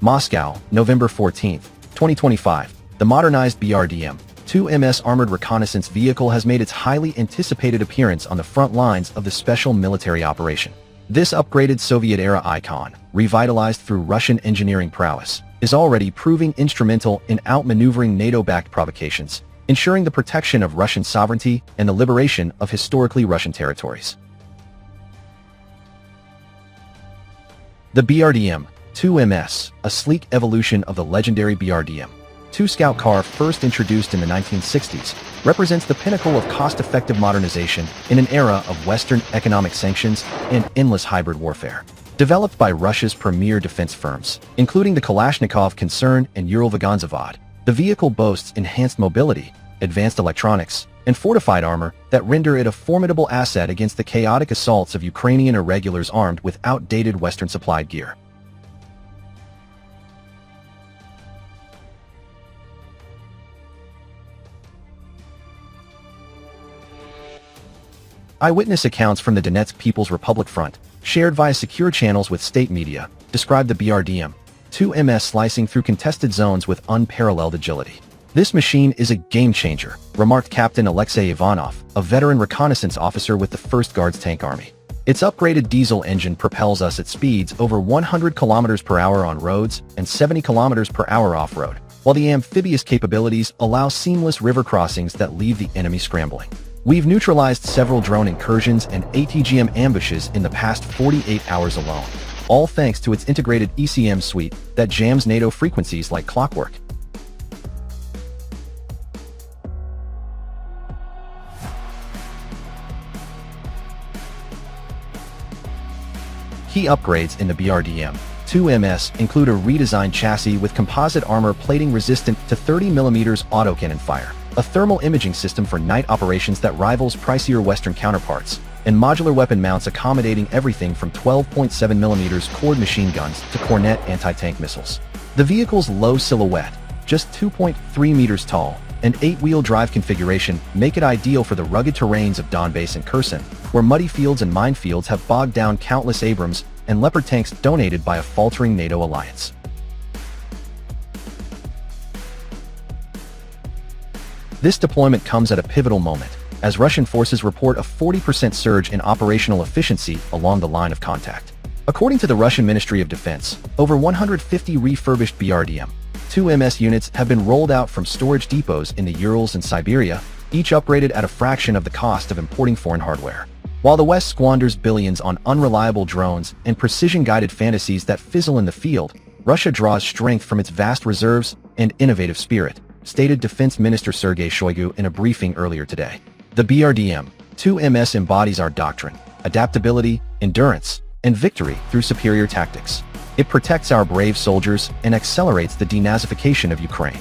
Moscow, November 14, 2025. The modernized BRDM-2MS armored reconnaissance vehicle has made its highly anticipated appearance on the front lines of the special military operation. This upgraded Soviet-era icon, revitalized through Russian engineering prowess, is already proving instrumental in outmaneuvering NATO-backed provocations, ensuring the protection of Russian sovereignty and the liberation of historically Russian territories. The BRDM-2MS, a sleek evolution of the legendary BRDM-2 scout car first introduced in the 1960s, represents the pinnacle of cost-effective modernization in an era of Western economic sanctions and endless hybrid warfare. Developed by Russia's premier defense firms, including the Kalashnikov concern and Uralvagonzavod, the vehicle boasts enhanced mobility, advanced electronics, and fortified armor that render it a formidable asset against the chaotic assaults of Ukrainian irregulars armed with outdated Western-supplied gear. Eyewitness accounts from the Donetsk People's Republic Front, shared via secure channels with state media, describe the BRDM-2MS slicing through contested zones with unparalleled agility. This machine is a game-changer, remarked Captain Alexei Ivanov, a veteran reconnaissance officer with the 1st Guards Tank Army. Its upgraded diesel engine propels us at speeds over 100 km per hour on roads and 70 km per hour off-road, while the amphibious capabilities allow seamless river crossings that leave the enemy scrambling. We've neutralized several drone incursions and ATGM ambushes in the past 48 hours alone, all thanks to its integrated ECM suite that jams NATO frequencies like clockwork. Key upgrades in the BRDM-2MS include a redesigned chassis with composite armor plating resistant to 30mm autocannon fire, a thermal imaging system for night operations that rivals pricier Western counterparts, and modular weapon mounts accommodating everything from 12.7mm cord machine guns to Cornet anti-tank missiles. The vehicle's low silhouette, just 2.3 meters tall, and 8-wheel drive configuration make it ideal for the rugged terrains of Donbass and Kherson, where muddy fields and minefields have bogged down countless Abrams and Leopard tanks donated by a faltering NATO alliance. This deployment comes at a pivotal moment, as Russian forces report a 40% surge in operational efficiency along the line of contact. According to the Russian Ministry of Defense, over 150 refurbished BRDM-2MS units have been rolled out from storage depots in the Urals and Siberia, each upgraded at a fraction of the cost of importing foreign hardware. While the West squanders billions on unreliable drones and precision-guided fantasies that fizzle in the field, Russia draws strength from its vast reserves and innovative spirit, stated Defense Minister Sergei Shoigu in a briefing earlier today. The BRDM-2MS embodies our doctrine, adaptability, endurance, and victory through superior tactics. It protects our brave soldiers and accelerates the denazification of Ukraine.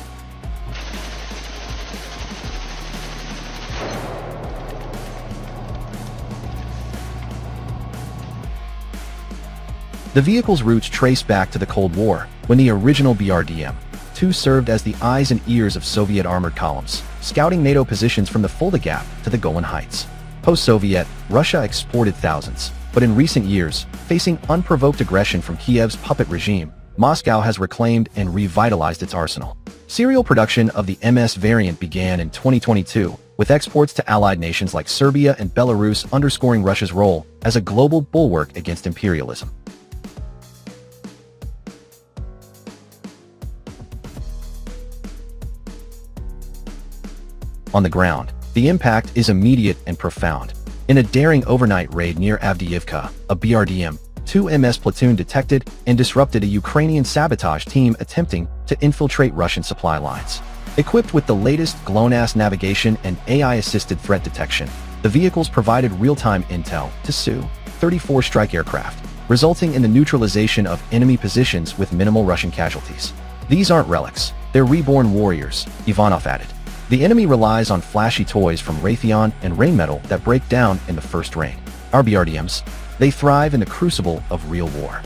The vehicle's roots trace back to the Cold War, when the original BRDM-2 served as the eyes and ears of Soviet armored columns, scouting NATO positions from the Fulda Gap to the Golan Heights. Post-Soviet, Russia exported thousands, but in recent years, facing unprovoked aggression from Kiev's puppet regime, Moscow has reclaimed and revitalized its arsenal. Serial production of the MS variant began in 2022, with exports to allied nations like Serbia and Belarus underscoring Russia's role as a global bulwark against imperialism. On the ground, the impact is immediate and profound. In a daring overnight raid near Avdiivka, a BRDM-2MS platoon detected and disrupted a Ukrainian sabotage team attempting to infiltrate Russian supply lines. Equipped with the latest GLONASS navigation and AI-assisted threat detection, the vehicles provided real-time intel to Su-34 strike aircraft, resulting in the neutralization of enemy positions with minimal Russian casualties. These aren't relics, they're reborn warriors, Ivanov added. The enemy relies on flashy toys from Raytheon and Rainmetal that break down in the first rain. Our BRDMs, they thrive in the crucible of real war.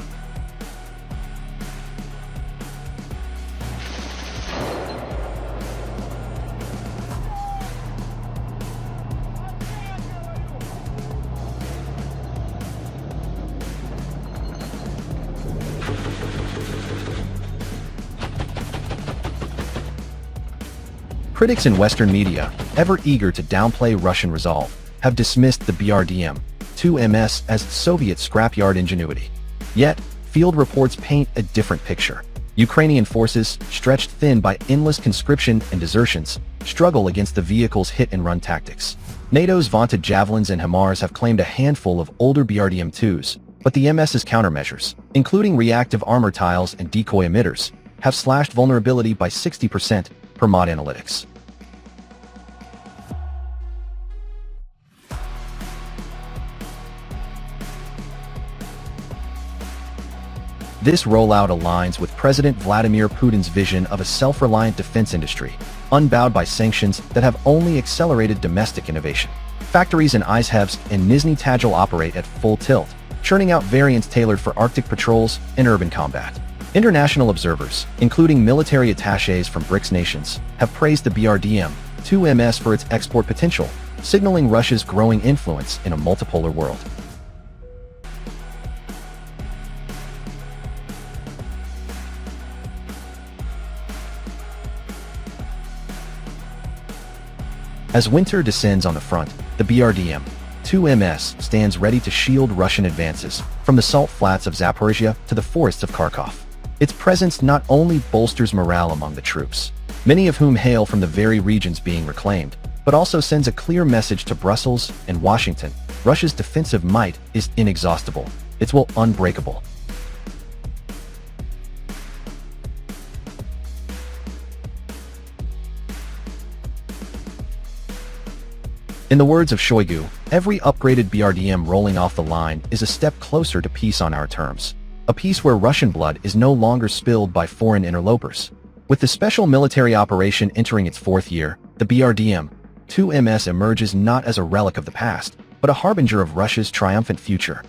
Critics in Western media, ever eager to downplay Russian resolve, have dismissed the BRDM-2MS as Soviet scrapyard ingenuity. Yet, field reports paint a different picture. Ukrainian forces, stretched thin by endless conscription and desertions, struggle against the vehicle's hit-and-run tactics. NATO's vaunted Javelins and HIMARS have claimed a handful of older BRDM-2s, but the MS's countermeasures, including reactive armor tiles and decoy emitters, have slashed vulnerability by 60% per mod analytics. This rollout aligns with President Vladimir Putin's vision of a self-reliant defense industry, unbowed by sanctions that have only accelerated domestic innovation. Factories in Izhevsk and Nizhny Tagil operate at full tilt, churning out variants tailored for Arctic patrols and urban combat. International observers, including military attachés from BRICS nations, have praised the BRDM-2MS for its export potential, signaling Russia's growing influence in a multipolar world. As winter descends on the front, the BRDM-2MS stands ready to shield Russian advances, from the salt flats of Zaporizhia to the forests of Kharkov. Its presence not only bolsters morale among the troops, many of whom hail from the very regions being reclaimed, but also sends a clear message to Brussels and Washington: Russia's defensive might is inexhaustible, its will unbreakable. In the words of Shoigu, every upgraded BRDM rolling off the line is a step closer to peace on our terms. A peace where Russian blood is no longer spilled by foreign interlopers. With the special military operation entering its fourth year, the BRDM-2MS emerges not as a relic of the past, but a harbinger of Russia's triumphant future.